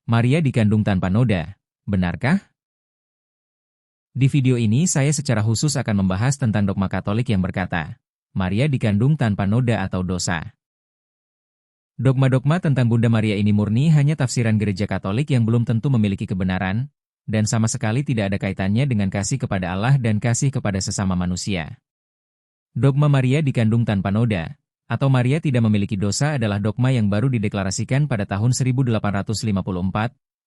Maria dikandung tanpa noda. Benarkah? Di video ini saya secara khusus akan membahas tentang dogma Katolik yang berkata, Maria dikandung tanpa noda atau dosa. Dogma-dogma tentang Bunda Maria ini murni hanya tafsiran gereja Katolik yang belum tentu memiliki kebenaran, dan sama sekali tidak ada kaitannya dengan kasih kepada Allah dan kasih kepada sesama manusia. Dogma Maria dikandung tanpa noda, atau Maria tidak memiliki dosa adalah dogma yang baru dideklarasikan pada tahun 1854,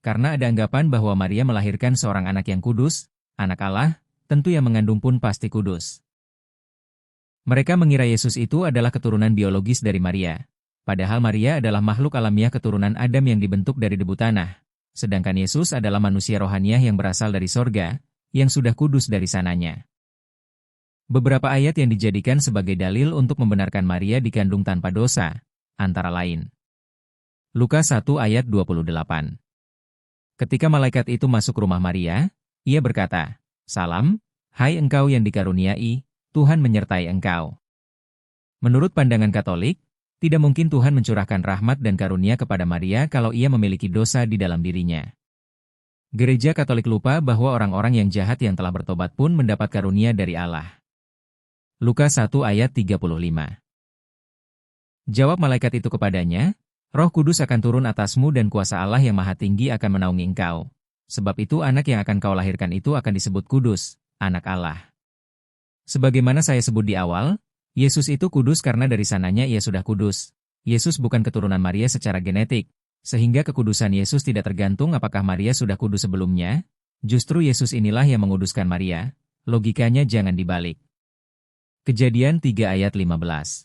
karena ada anggapan bahwa Maria melahirkan seorang anak yang kudus, anak Allah, tentu yang mengandung pun pasti kudus. Mereka mengira Yesus itu adalah keturunan biologis dari Maria, padahal Maria adalah makhluk alamiah keturunan Adam yang dibentuk dari debu tanah, sedangkan Yesus adalah manusia rohaniah yang berasal dari sorga, yang sudah kudus dari sananya. Beberapa ayat yang dijadikan sebagai dalil untuk membenarkan Maria dikandung tanpa dosa, antara lain. Lukas 1 ayat 28. Ketika malaikat itu masuk rumah Maria, ia berkata, "Salam, hai engkau yang dikaruniai, Tuhan menyertai engkau." Menurut pandangan Katolik, tidak mungkin Tuhan mencurahkan rahmat dan karunia kepada Maria kalau ia memiliki dosa di dalam dirinya. Gereja Katolik lupa bahwa orang-orang yang jahat yang telah bertobat pun mendapat karunia dari Allah. Lukas 1 ayat 35. Jawab malaikat itu kepadanya, Roh Kudus akan turun atasmu dan kuasa Allah yang Maha Tinggi akan menaungi engkau. Sebab itu anak yang akan kau lahirkan itu akan disebut kudus, anak Allah. Sebagaimana saya sebut di awal, Yesus itu kudus karena dari sananya ia sudah kudus. Yesus bukan keturunan Maria secara genetik, sehingga kekudusan Yesus tidak tergantung apakah Maria sudah kudus sebelumnya. Justru Yesus inilah yang menguduskan Maria, logikanya jangan dibalik. Kejadian 3 ayat 15.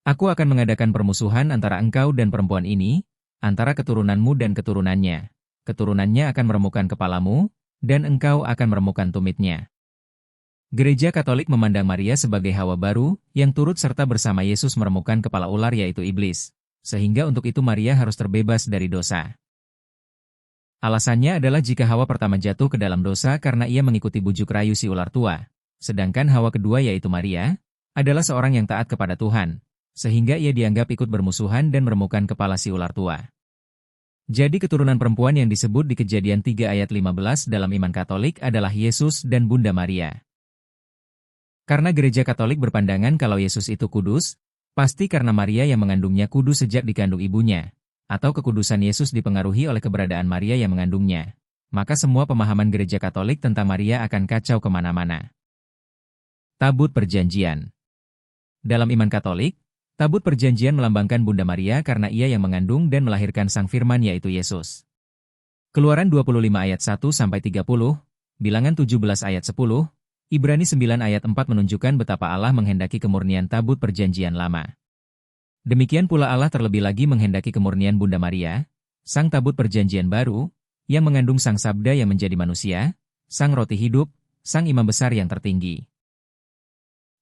Aku akan mengadakan permusuhan antara engkau dan perempuan ini, antara keturunanmu dan keturunannya. Keturunannya akan meremukkan kepalamu, dan engkau akan meremukkan tumitnya. Gereja Katolik memandang Maria sebagai Hawa baru, yang turut serta bersama Yesus meremukkan kepala ular yaitu iblis, sehingga untuk itu Maria harus terbebas dari dosa. Alasannya adalah jika Hawa pertama jatuh ke dalam dosa karena ia mengikuti bujuk rayu si ular tua, sedangkan Hawa kedua yaitu Maria, adalah seorang yang taat kepada Tuhan, sehingga ia dianggap ikut bermusuhan dan meremukkan kepala si ular tua. Jadi keturunan perempuan yang disebut di Kejadian 3 ayat 15 dalam iman Katolik adalah Yesus dan Bunda Maria. Karena gereja Katolik berpandangan kalau Yesus itu kudus, pasti karena Maria yang mengandungnya kudus sejak dikandung ibunya, atau kekudusan Yesus dipengaruhi oleh keberadaan Maria yang mengandungnya. Maka semua pemahaman gereja Katolik tentang Maria akan kacau kemana-mana. Tabut Perjanjian. Dalam iman Katolik, tabut perjanjian melambangkan Bunda Maria karena ia yang mengandung dan melahirkan Sang Firman yaitu Yesus. Keluaran 25 ayat 1-30, Bilangan 17 ayat 10, Ibrani 9 ayat 4 menunjukkan betapa Allah menghendaki kemurnian tabut perjanjian lama. Demikian pula Allah terlebih lagi menghendaki kemurnian Bunda Maria, Sang tabut perjanjian baru, yang mengandung Sang Sabda yang menjadi manusia, Sang Roti hidup, Sang Imam Besar yang tertinggi.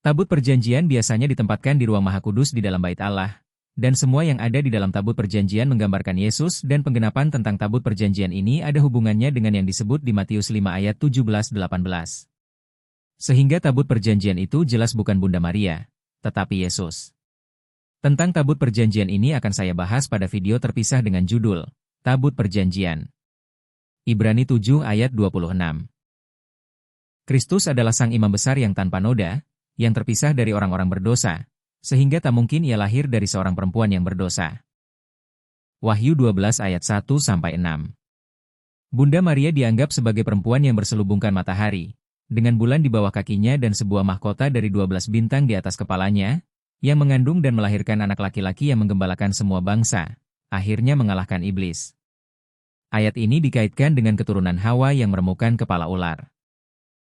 Tabut perjanjian biasanya ditempatkan di ruang Maha Kudus di dalam bait Allah, dan semua yang ada di dalam tabut perjanjian menggambarkan Yesus dan penggenapan tentang tabut perjanjian ini ada hubungannya dengan yang disebut di Matius 5 ayat 17-18. Sehingga tabut perjanjian itu jelas bukan Bunda Maria, tetapi Yesus. Tentang tabut perjanjian ini akan saya bahas pada video terpisah dengan judul, Tabut Perjanjian. Ibrani 7 ayat 26. Kristus adalah Sang Imam Besar yang tanpa noda, yang terpisah dari orang-orang berdosa, sehingga tak mungkin ia lahir dari seorang perempuan yang berdosa. Wahyu 12 ayat 1-6. Bunda Maria dianggap sebagai perempuan yang berselubungkan matahari, dengan bulan di bawah kakinya dan sebuah mahkota dari 12 bintang di atas kepalanya, yang mengandung dan melahirkan anak laki-laki yang menggembalakan semua bangsa, akhirnya mengalahkan iblis. Ayat ini dikaitkan dengan keturunan Hawa yang meremukkan kepala ular.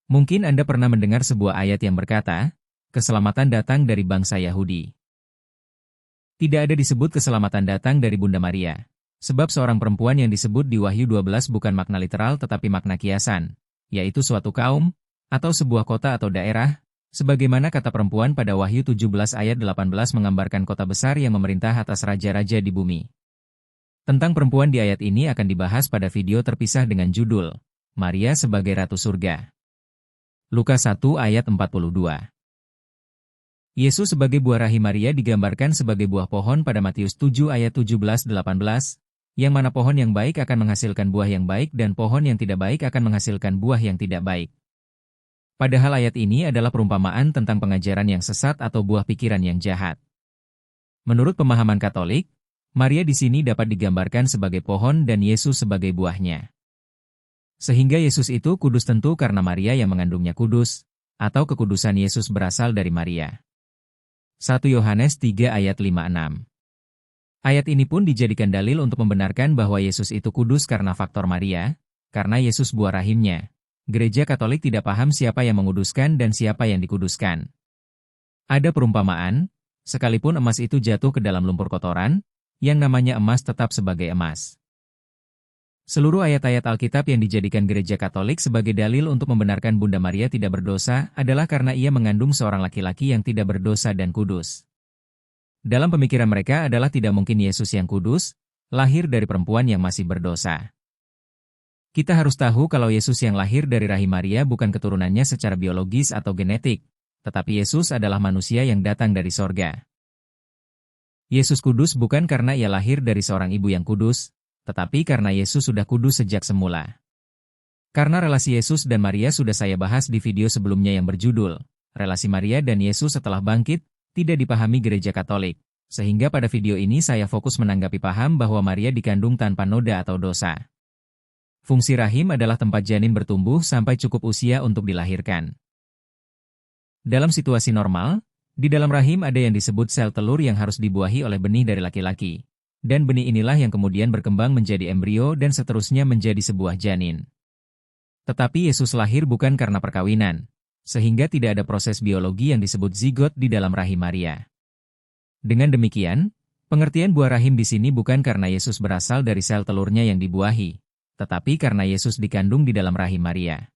Mungkin Anda pernah mendengar sebuah ayat yang berkata, keselamatan datang dari bangsa Yahudi. Tidak ada disebut keselamatan datang dari Bunda Maria, sebab seorang perempuan yang disebut di Wahyu 12 bukan makna literal tetapi makna kiasan, yaitu suatu kaum, atau sebuah kota atau daerah, sebagaimana kata perempuan pada Wahyu 17 ayat 18 menggambarkan kota besar yang memerintah atas raja-raja di bumi. Tentang perempuan di ayat ini akan dibahas pada video terpisah dengan judul, Maria sebagai Ratu Surga. Lukas 1 ayat 42. Yesus sebagai buah rahim Maria digambarkan sebagai buah pohon pada Matius 7 ayat 17-18, yang mana pohon yang baik akan menghasilkan buah yang baik dan pohon yang tidak baik akan menghasilkan buah yang tidak baik. Padahal ayat ini adalah perumpamaan tentang pengajaran yang sesat atau buah pikiran yang jahat. Menurut pemahaman Katolik, Maria di sini dapat digambarkan sebagai pohon dan Yesus sebagai buahnya. Sehingga Yesus itu kudus tentu karena Maria yang mengandungnya kudus, atau kekudusan Yesus berasal dari Maria. 1 Yohanes 3 ayat 5-6. Ayat ini pun dijadikan dalil untuk membenarkan bahwa Yesus itu kudus karena faktor Maria, karena Yesus buah rahimnya. Gereja Katolik tidak paham siapa yang menguduskan dan siapa yang dikuduskan. Ada perumpamaan, sekalipun emas itu jatuh ke dalam lumpur kotoran, yang namanya emas tetap sebagai emas. Seluruh ayat-ayat Alkitab yang dijadikan Gereja Katolik sebagai dalil untuk membenarkan Bunda Maria tidak berdosa adalah karena ia mengandung seorang laki-laki yang tidak berdosa dan kudus. Dalam pemikiran mereka adalah tidak mungkin Yesus yang kudus, lahir dari perempuan yang masih berdosa. Kita harus tahu kalau Yesus yang lahir dari rahim Maria bukan keturunannya secara biologis atau genetik, tetapi Yesus adalah manusia yang datang dari sorga. Yesus kudus bukan karena ia lahir dari seorang ibu yang kudus, tetapi karena Yesus sudah kudus sejak semula. Karena relasi Yesus dan Maria sudah saya bahas di video sebelumnya yang berjudul, Relasi Maria dan Yesus setelah bangkit, tidak dipahami Gereja Katolik. Sehingga pada video ini saya fokus menanggapi paham bahwa Maria dikandung tanpa noda atau dosa. Fungsi rahim adalah tempat janin bertumbuh sampai cukup usia untuk dilahirkan. Dalam situasi normal, di dalam rahim ada yang disebut sel telur yang harus dibuahi oleh benih dari laki-laki. Dan benih inilah yang kemudian berkembang menjadi embrio dan seterusnya menjadi sebuah janin. Tetapi Yesus lahir bukan karena perkawinan, sehingga tidak ada proses biologi yang disebut zigot di dalam rahim Maria. Dengan demikian, pengertian buah rahim di sini bukan karena Yesus berasal dari sel telurnya yang dibuahi, tetapi karena Yesus dikandung di dalam rahim Maria.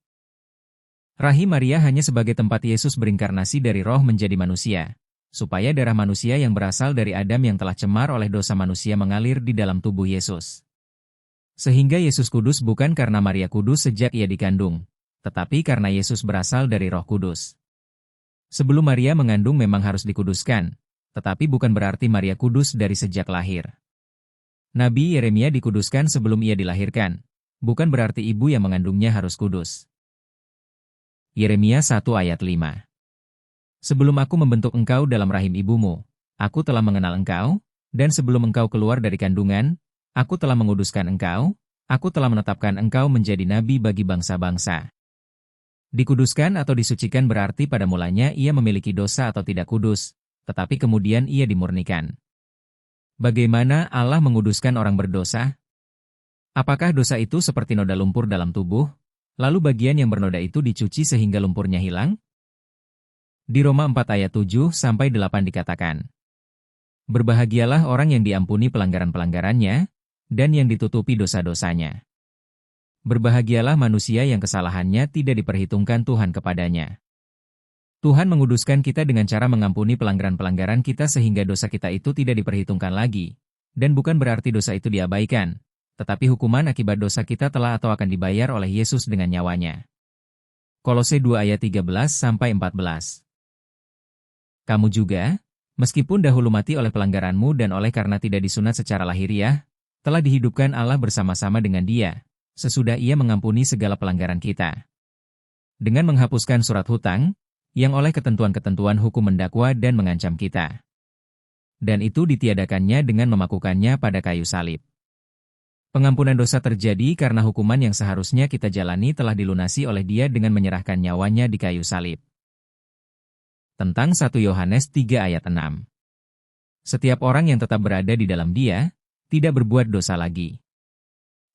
Rahim Maria hanya sebagai tempat Yesus berinkarnasi dari roh menjadi manusia, supaya darah manusia yang berasal dari Adam yang telah cemar oleh dosa manusia mengalir di dalam tubuh Yesus. Sehingga Yesus kudus bukan karena Maria kudus sejak ia dikandung, tetapi karena Yesus berasal dari Roh Kudus. Sebelum Maria mengandung memang harus dikuduskan, tetapi bukan berarti Maria kudus dari sejak lahir. Nabi Yeremia dikuduskan sebelum ia dilahirkan, bukan berarti ibu yang mengandungnya harus kudus. Yeremia 1 ayat 5. Sebelum aku membentuk engkau dalam rahim ibumu, aku telah mengenal engkau, dan sebelum engkau keluar dari kandungan, aku telah menguduskan engkau, aku telah menetapkan engkau menjadi nabi bagi bangsa-bangsa. Dikuduskan atau disucikan berarti pada mulanya ia memiliki dosa atau tidak kudus, tetapi kemudian ia dimurnikan. Bagaimana Allah menguduskan orang berdosa? Apakah dosa itu seperti noda lumpur dalam tubuh, lalu bagian yang bernoda itu dicuci sehingga lumpurnya hilang? Di Roma 4 ayat 7-8 dikatakan, berbahagialah orang yang diampuni pelanggaran-pelanggarannya, dan yang ditutupi dosa-dosanya. Berbahagialah manusia yang kesalahannya tidak diperhitungkan Tuhan kepadanya. Tuhan menguduskan kita dengan cara mengampuni pelanggaran-pelanggaran kita sehingga dosa kita itu tidak diperhitungkan lagi, dan bukan berarti dosa itu diabaikan, tetapi hukuman akibat dosa kita telah atau akan dibayar oleh Yesus dengan nyawanya. Kolose 2 ayat 13-14. Kamu juga, meskipun dahulu mati oleh pelanggaranmu dan oleh karena tidak disunat secara lahiriah, telah dihidupkan Allah bersama-sama dengan Dia, sesudah Ia mengampuni segala pelanggaran kita. Dengan menghapuskan surat hutang, yang oleh ketentuan-ketentuan hukum mendakwa dan mengancam kita. Dan itu ditiadakannya dengan memakukannya pada kayu salib. Pengampunan dosa terjadi karena hukuman yang seharusnya kita jalani telah dilunasi oleh Dia dengan menyerahkan nyawanya di kayu salib. Tentang 1 Yohanes 3 ayat 6. Setiap orang yang tetap berada di dalam Dia, tidak berbuat dosa lagi.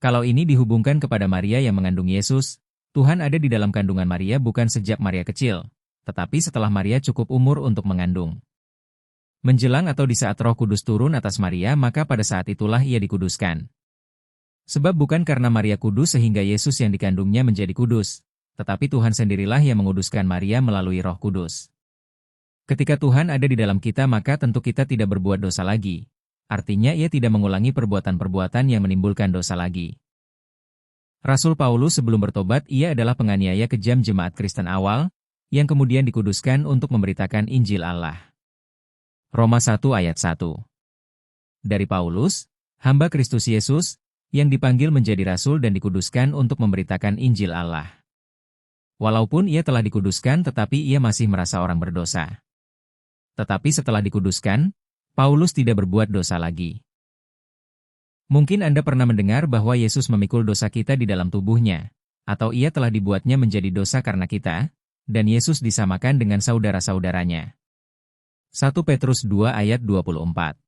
Kalau ini dihubungkan kepada Maria yang mengandung Yesus, Tuhan ada di dalam kandungan Maria bukan sejak Maria kecil, tetapi setelah Maria cukup umur untuk mengandung. Menjelang atau di saat Roh Kudus turun atas Maria, maka pada saat itulah ia dikuduskan. Sebab bukan karena Maria kudus sehingga Yesus yang dikandungnya menjadi kudus, tetapi Tuhan sendirilah yang menguduskan Maria melalui Roh Kudus. Ketika Tuhan ada di dalam kita maka tentu kita tidak berbuat dosa lagi. Artinya ia tidak mengulangi perbuatan-perbuatan yang menimbulkan dosa lagi. Rasul Paulus sebelum bertobat ia adalah penganiaya kejam jemaat Kristen awal, yang kemudian dikuduskan untuk memberitakan Injil Allah. Roma 1 ayat 1. Dari Paulus, hamba Kristus Yesus, yang dipanggil menjadi rasul dan dikuduskan untuk memberitakan Injil Allah. Walaupun ia telah dikuduskan tetapi ia masih merasa orang berdosa. Tetapi setelah dikuduskan, Paulus tidak berbuat dosa lagi. Mungkin Anda pernah mendengar bahwa Yesus memikul dosa kita di dalam tubuhnya, atau ia telah dibuatnya menjadi dosa karena kita, dan Yesus disamakan dengan saudara-saudaranya. 1 Petrus 2 ayat 24.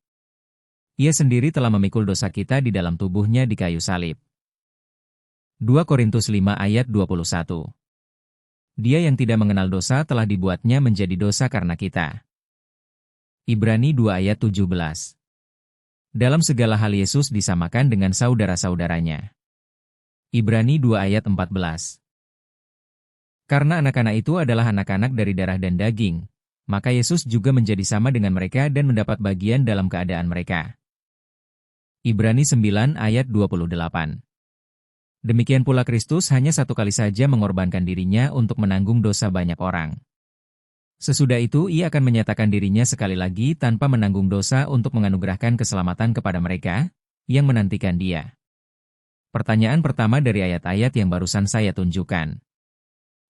Ia sendiri telah memikul dosa kita di dalam tubuhnya di kayu salib. 2 Korintus 5 ayat 21. Dia yang tidak mengenal dosa telah dibuatnya menjadi dosa karena kita. Ibrani 2 ayat 17. Dalam segala hal Yesus disamakan dengan saudara-saudaranya. Ibrani 2 ayat 14. Karena anak-anak itu adalah anak-anak dari darah dan daging, maka Yesus juga menjadi sama dengan mereka dan mendapat bagian dalam keadaan mereka. Ibrani 9 ayat 28. Demikian pula Kristus hanya satu kali saja mengorbankan dirinya untuk menanggung dosa banyak orang. Sesudah itu ia akan menyatakan dirinya sekali lagi tanpa menanggung dosa untuk menganugerahkan keselamatan kepada mereka yang menantikan dia. Pertanyaan pertama dari ayat-ayat yang barusan saya tunjukkan.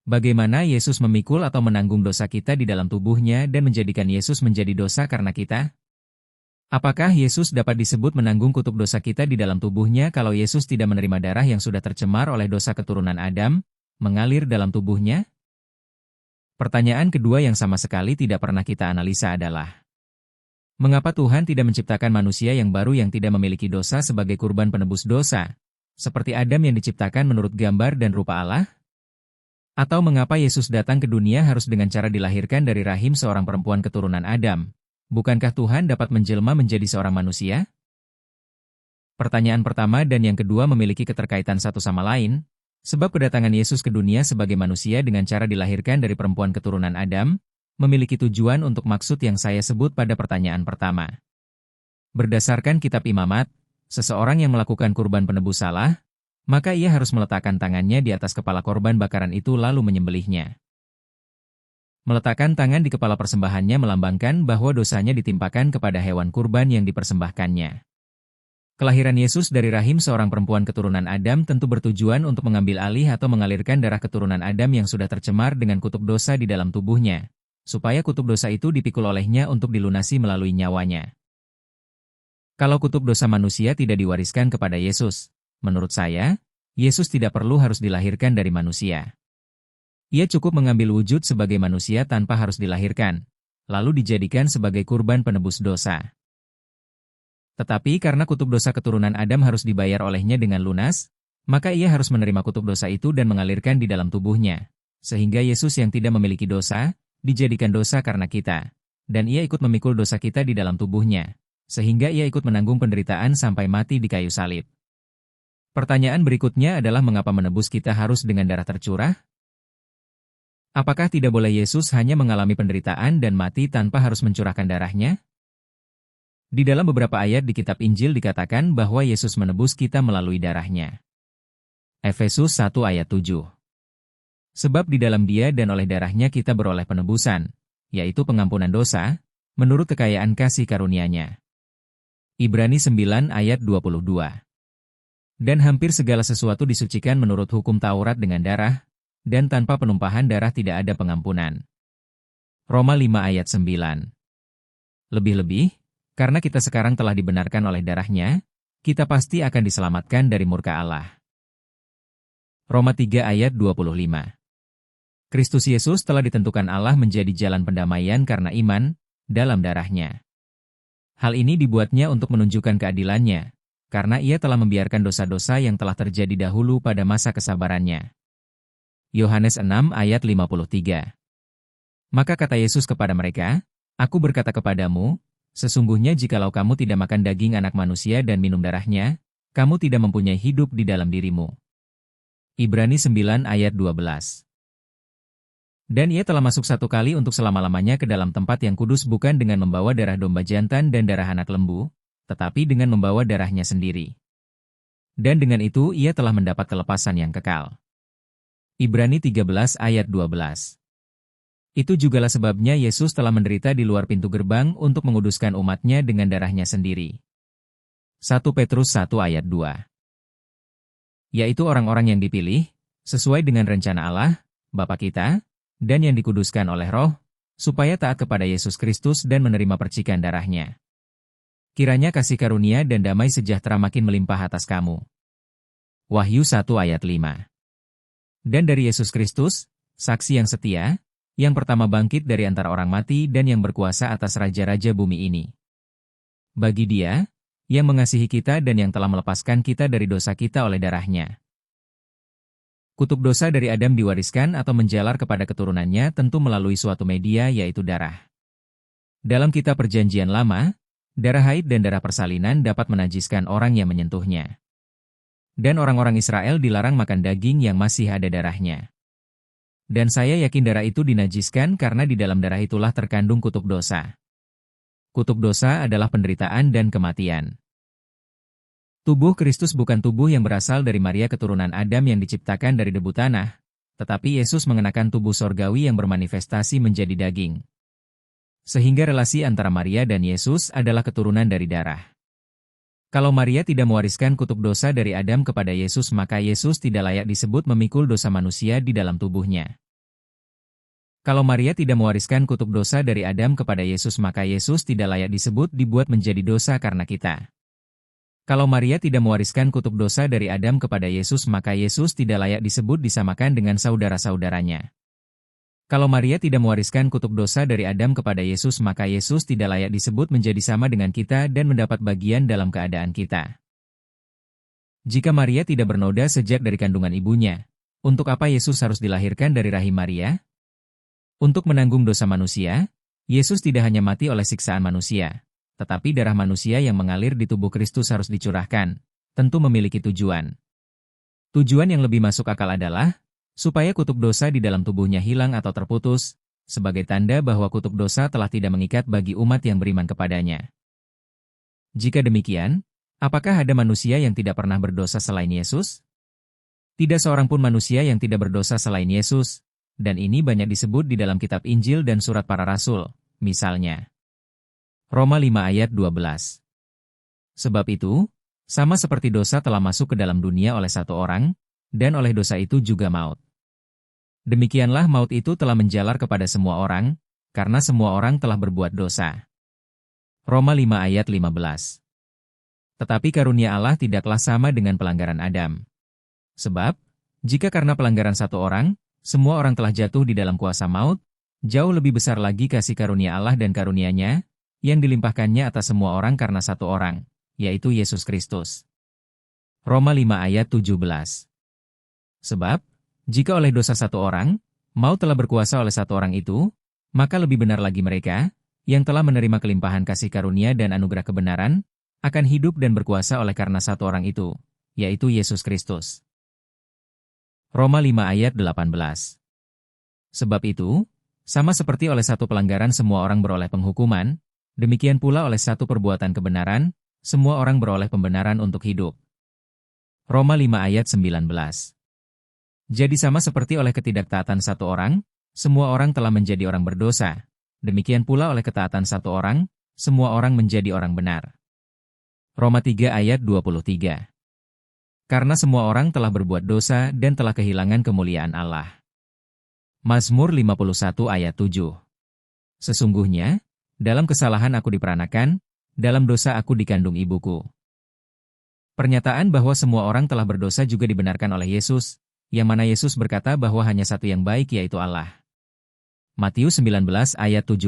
Bagaimana Yesus memikul atau menanggung dosa kita di dalam tubuhnya dan menjadikan Yesus menjadi dosa karena kita? Apakah Yesus dapat disebut menanggung kutuk dosa kita di dalam tubuhnya kalau Yesus tidak menerima darah yang sudah tercemar oleh dosa keturunan Adam, mengalir dalam tubuhnya? Pertanyaan kedua yang sama sekali tidak pernah kita analisa adalah, mengapa Tuhan tidak menciptakan manusia yang baru yang tidak memiliki dosa sebagai kurban penebus dosa, seperti Adam yang diciptakan menurut gambar dan rupa Allah? Atau mengapa Yesus datang ke dunia harus dengan cara dilahirkan dari rahim seorang perempuan keturunan Adam? Bukankah Tuhan dapat menjelma menjadi seorang manusia? Pertanyaan pertama dan yang kedua memiliki keterkaitan satu sama lain, sebab kedatangan Yesus ke dunia sebagai manusia dengan cara dilahirkan dari perempuan keturunan Adam, memiliki tujuan untuk maksud yang saya sebut pada pertanyaan pertama. Berdasarkan kitab Imamat, seseorang yang melakukan kurban penebus salah, maka ia harus meletakkan tangannya di atas kepala korban bakaran itu lalu menyembelihnya. Meletakkan tangan di kepala persembahannya melambangkan bahwa dosanya ditimpakan kepada hewan kurban yang dipersembahkannya. Kelahiran Yesus dari rahim seorang perempuan keturunan Adam tentu bertujuan untuk mengambil alih atau mengalirkan darah keturunan Adam yang sudah tercemar dengan kutuk dosa di dalam tubuhnya, supaya kutuk dosa itu dipikul olehnya untuk dilunasi melalui nyawanya. Kalau kutuk dosa manusia tidak diwariskan kepada Yesus, menurut saya, Yesus tidak perlu harus dilahirkan dari manusia. Ia cukup mengambil wujud sebagai manusia tanpa harus dilahirkan, lalu dijadikan sebagai kurban penebus dosa. Tetapi karena kutuk dosa keturunan Adam harus dibayar olehnya dengan lunas, maka ia harus menerima kutuk dosa itu dan mengalirkan di dalam tubuhnya. Sehingga Yesus yang tidak memiliki dosa, dijadikan dosa karena kita. Dan ia ikut memikul dosa kita di dalam tubuhnya. Sehingga ia ikut menanggung penderitaan sampai mati di kayu salib. Pertanyaan berikutnya adalah mengapa menebus kita harus dengan darah tercurah? Apakah tidak boleh Yesus hanya mengalami penderitaan dan mati tanpa harus mencurahkan darahnya? Di dalam beberapa ayat di kitab Injil dikatakan bahwa Yesus menebus kita melalui darahnya. Efesus 1 ayat 7. Sebab di dalam Dia dan oleh darahnya kita beroleh penebusan, yaitu pengampunan dosa, menurut kekayaan kasih karunia-Nya. Ibrani 9 ayat 22. Dan hampir segala sesuatu disucikan menurut hukum Taurat dengan darah, dan tanpa penumpahan darah tidak ada pengampunan. Roma 5 ayat 9. Lebih-lebih, karena kita sekarang telah dibenarkan oleh darahnya, kita pasti akan diselamatkan dari murka Allah. Roma 3 ayat 25. Kristus Yesus telah ditentukan Allah menjadi jalan pendamaian karena iman, dalam darahnya. Hal ini dibuatnya untuk menunjukkan keadilannya, karena ia telah membiarkan dosa-dosa yang telah terjadi dahulu pada masa kesabarannya. Yohanes 6 ayat 53. Maka kata Yesus kepada mereka, Aku berkata kepadamu, sesungguhnya jikalau kamu tidak makan daging anak manusia dan minum darahnya, kamu tidak mempunyai hidup di dalam dirimu. Ibrani 9 ayat 12. Dan ia telah masuk satu kali untuk selama-lamanya ke dalam tempat yang kudus bukan dengan membawa darah domba jantan dan darah anak lembu, tetapi dengan membawa darahnya sendiri. Dan dengan itu ia telah mendapat kelepasan yang kekal. Ibrani 13 ayat 12. Itu jugalah sebabnya Yesus telah menderita di luar pintu gerbang untuk menguduskan umatnya dengan darahnya sendiri. 1 Petrus 1 ayat 2. Yaitu orang-orang yang dipilih, sesuai dengan rencana Allah, Bapa kita, dan yang dikuduskan oleh Roh, supaya taat kepada Yesus Kristus dan menerima percikan darahnya. Kiranya kasih karunia dan damai sejahtera makin melimpah atas kamu. Wahyu 1 ayat 5. Dan dari Yesus Kristus, saksi yang setia, yang pertama bangkit dari antara orang mati dan yang berkuasa atas raja-raja bumi ini. Bagi Dia, yang mengasihi kita dan yang telah melepaskan kita dari dosa kita oleh darahnya. Kutuk dosa dari Adam diwariskan atau menjalar kepada keturunannya tentu melalui suatu media yaitu darah. Dalam kitab Perjanjian Lama, darah haid dan darah persalinan dapat menajiskan orang yang menyentuhnya. Dan orang-orang Israel dilarang makan daging yang masih ada darahnya. Dan saya yakin darah itu dinajiskan karena di dalam darah itulah terkandung kutuk dosa. Kutuk dosa adalah penderitaan dan kematian. Tubuh Kristus bukan tubuh yang berasal dari Maria keturunan Adam yang diciptakan dari debu tanah, tetapi Yesus mengenakan tubuh sorgawi yang bermanifestasi menjadi daging. Sehingga relasi antara Maria dan Yesus adalah keturunan dari darah. Kalau Maria tidak mewariskan kutuk dosa dari Adam kepada Yesus, maka Yesus tidak layak disebut memikul dosa manusia di dalam tubuhnya. Kalau Maria tidak mewariskan kutuk dosa dari Adam kepada Yesus, maka Yesus tidak layak disebut dibuat menjadi dosa karena kita. Kalau Maria tidak mewariskan kutuk dosa dari Adam kepada Yesus, maka Yesus tidak layak disebut disamakan dengan saudara-saudaranya. Kalau Maria tidak mewariskan kutuk dosa dari Adam kepada Yesus, maka Yesus tidak layak disebut menjadi sama dengan kita dan mendapat bagian dalam keadaan kita. Jika Maria tidak bernoda sejak dari kandungan ibunya, untuk apa Yesus harus dilahirkan dari rahim Maria? Untuk menanggung dosa manusia, Yesus tidak hanya mati oleh siksaan manusia, tetapi darah manusia yang mengalir di tubuh Kristus harus dicurahkan, tentu memiliki tujuan. Tujuan yang lebih masuk akal adalah, supaya kutuk dosa di dalam tubuhnya hilang atau terputus, sebagai tanda bahwa kutuk dosa telah tidak mengikat bagi umat yang beriman kepadanya. Jika demikian, apakah ada manusia yang tidak pernah berdosa selain Yesus? Tidak seorang pun manusia yang tidak berdosa selain Yesus, dan ini banyak disebut di dalam kitab Injil dan surat para rasul, misalnya. Roma 5 ayat 12. Sebab itu, sama seperti dosa telah masuk ke dalam dunia oleh satu orang, dan oleh dosa itu juga maut. Demikianlah maut itu telah menjalar kepada semua orang, karena semua orang telah berbuat dosa. Roma 5 ayat 15. Tetapi karunia Allah tidaklah sama dengan pelanggaran Adam. Sebab, jika karena pelanggaran satu orang, semua orang telah jatuh di dalam kuasa maut, jauh lebih besar lagi kasih karunia Allah dan karunia-Nya, yang dilimpahkannya atas semua orang karena satu orang, yaitu Yesus Kristus. Roma 5 ayat 17. Sebab, jika oleh dosa satu orang, maut telah berkuasa oleh satu orang itu, maka lebih benar lagi mereka, yang telah menerima kelimpahan kasih karunia dan anugerah kebenaran, akan hidup dan berkuasa oleh karena satu orang itu, yaitu Yesus Kristus. Roma 5 ayat 18. Sebab itu, sama seperti oleh satu pelanggaran semua orang beroleh penghukuman, demikian pula oleh satu perbuatan kebenaran, semua orang beroleh pembenaran untuk hidup. Roma 5 ayat 19. Jadi sama seperti oleh ketidaktaatan satu orang, semua orang telah menjadi orang berdosa, demikian pula oleh ketaatan satu orang, semua orang menjadi orang benar. Roma 3 ayat 23. Karena semua orang telah berbuat dosa dan telah kehilangan kemuliaan Allah. Mazmur 51 ayat 7. Sesungguhnya, dalam kesalahan aku diperanakan, dalam dosa aku dikandung ibuku. Pernyataan bahwa semua orang telah berdosa juga dibenarkan oleh Yesus, yang mana Yesus berkata bahwa hanya satu yang baik yaitu Allah. Matius 19 ayat 17.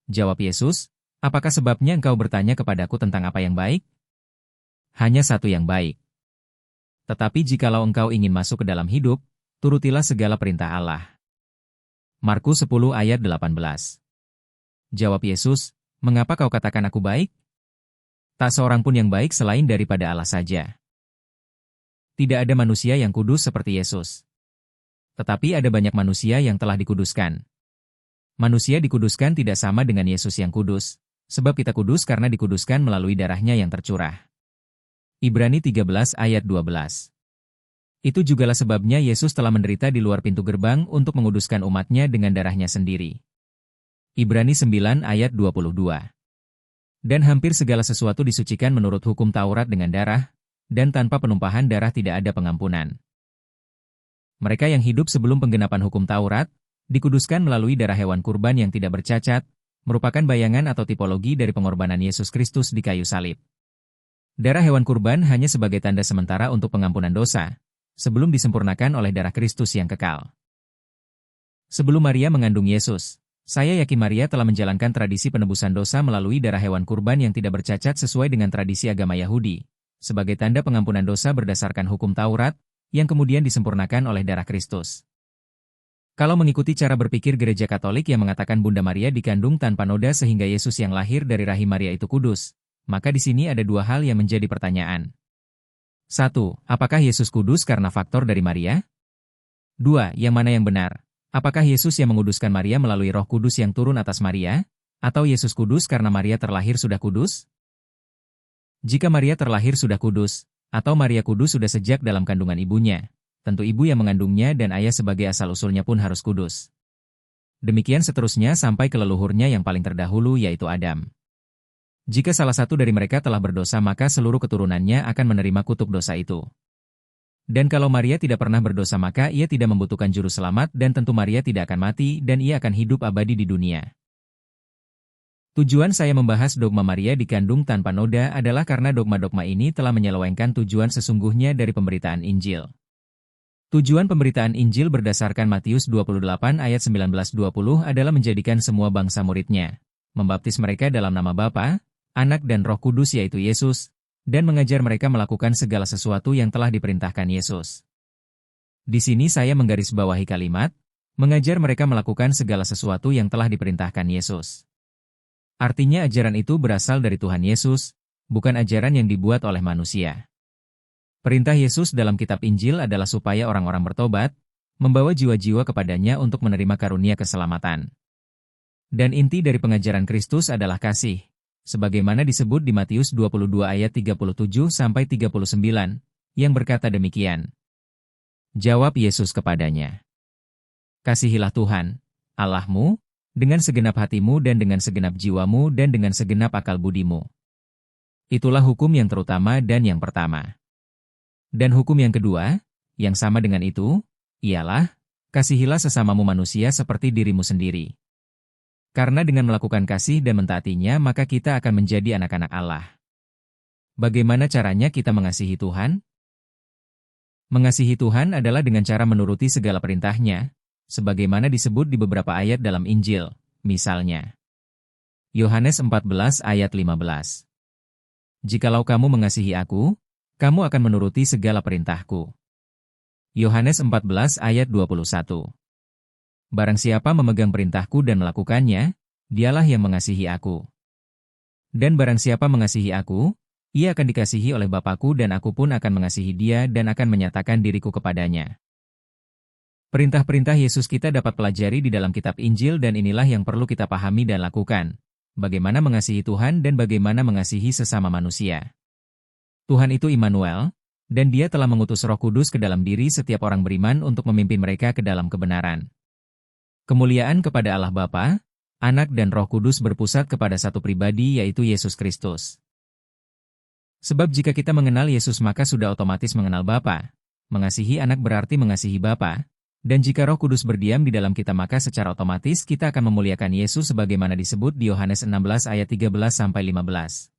Jawab Yesus, apakah sebabnya engkau bertanya kepadaku tentang apa yang baik? Hanya satu yang baik. Tetapi jikalau engkau ingin masuk ke dalam hidup, turutilah segala perintah Allah. Markus 10 ayat 18. Jawab Yesus, mengapa kau katakan aku baik? Tak seorang pun yang baik selain daripada Allah saja. Tidak ada manusia yang kudus seperti Yesus. Tetapi ada banyak manusia yang telah dikuduskan. Manusia dikuduskan tidak sama dengan Yesus yang kudus, sebab kita kudus karena dikuduskan melalui darahnya yang tercurah. Ibrani 13 ayat 12. Itu jugalah sebabnya Yesus telah menderita di luar pintu gerbang untuk menguduskan umatnya dengan darahnya sendiri. Ibrani 9 ayat 22. Dan hampir segala sesuatu disucikan menurut hukum Taurat dengan darah, dan tanpa penumpahan darah tidak ada pengampunan. Mereka yang hidup sebelum penggenapan hukum Taurat, dikuduskan melalui darah hewan kurban yang tidak bercacat, merupakan bayangan atau tipologi dari pengorbanan Yesus Kristus di kayu salib. Darah hewan kurban hanya sebagai tanda sementara untuk pengampunan dosa, sebelum disempurnakan oleh darah Kristus yang kekal. Sebelum Maria mengandung Yesus, saya yakin Maria telah menjalankan tradisi penebusan dosa melalui darah hewan kurban yang tidak bercacat sesuai dengan tradisi agama Yahudi, sebagai tanda pengampunan dosa berdasarkan hukum Taurat, yang kemudian disempurnakan oleh darah Kristus. Kalau mengikuti cara berpikir Gereja Katolik yang mengatakan Bunda Maria dikandung tanpa noda sehingga Yesus yang lahir dari rahim Maria itu kudus, maka di sini ada dua hal yang menjadi pertanyaan. 1. Apakah Yesus kudus karena faktor dari Maria? 2. Yang mana yang benar? Apakah Yesus yang menguduskan Maria melalui Roh Kudus yang turun atas Maria? Atau Yesus kudus karena Maria terlahir sudah kudus? Jika Maria terlahir sudah kudus, atau Maria kudus sudah sejak dalam kandungan ibunya, tentu ibu yang mengandungnya dan ayah sebagai asal-usulnya pun harus kudus. Demikian seterusnya sampai ke leluhurnya yang paling terdahulu yaitu Adam. Jika salah satu dari mereka telah berdosa maka seluruh keturunannya akan menerima kutuk dosa itu. Dan kalau Maria tidak pernah berdosa maka ia tidak membutuhkan juru selamat dan tentu Maria tidak akan mati dan ia akan hidup abadi di dunia. Tujuan saya membahas dogma Maria dikandung tanpa noda adalah karena dogma-dogma ini telah menyelewengkan tujuan sesungguhnya dari pemberitaan Injil. Tujuan pemberitaan Injil berdasarkan Matius 28 ayat 19-20 adalah menjadikan semua bangsa muridnya, membaptis mereka dalam nama Bapa, Anak dan Roh Kudus yaitu Yesus, dan mengajar mereka melakukan segala sesuatu yang telah diperintahkan Yesus. Di sini saya menggarisbawahi kalimat, mengajar mereka melakukan segala sesuatu yang telah diperintahkan Yesus. Artinya ajaran itu berasal dari Tuhan Yesus, bukan ajaran yang dibuat oleh manusia. Perintah Yesus dalam kitab Injil adalah supaya orang-orang bertobat, membawa jiwa-jiwa kepadanya untuk menerima karunia keselamatan. Dan inti dari pengajaran Kristus adalah kasih, sebagaimana disebut di Matius 22 ayat 37-39, yang berkata demikian. Jawab Yesus kepadanya, kasihilah Tuhan, Allahmu, dengan segenap hatimu dan dengan segenap jiwamu dan dengan segenap akal budimu. Itulah hukum yang terutama dan yang pertama. Dan hukum yang kedua, yang sama dengan itu, ialah, kasihilah sesamamu manusia seperti dirimu sendiri. Karena dengan melakukan kasih dan mentaatinya maka kita akan menjadi anak-anak Allah. Bagaimana caranya kita mengasihi Tuhan? Mengasihi Tuhan adalah dengan cara menuruti segala perintahnya, sebagaimana disebut di beberapa ayat dalam Injil, misalnya. Yohanes 14 ayat 15. Jikalau kamu mengasihi aku, kamu akan menuruti segala perintahku. Yohanes 14 ayat 21. Barang siapa memegang perintahku dan melakukannya, dialah yang mengasihi aku. Dan barang siapa mengasihi aku, ia akan dikasihi oleh Bapa-Ku dan aku pun akan mengasihi dia dan akan menyatakan diriku kepadanya. Perintah-perintah Yesus kita dapat pelajari di dalam kitab Injil dan inilah yang perlu kita pahami dan lakukan. Bagaimana mengasihi Tuhan dan bagaimana mengasihi sesama manusia. Tuhan itu Immanuel, dan Dia telah mengutus Roh Kudus ke dalam diri setiap orang beriman untuk memimpin mereka ke dalam kebenaran. Kemuliaan kepada Allah Bapa, Anak dan Roh Kudus berpusat kepada satu pribadi yaitu Yesus Kristus. Sebab jika kita mengenal Yesus maka sudah otomatis mengenal Bapa. Mengasihi Anak berarti mengasihi Bapa, dan jika Roh Kudus berdiam di dalam kita maka secara otomatis kita akan memuliakan Yesus sebagaimana disebut di Yohanes 16 ayat 13-15.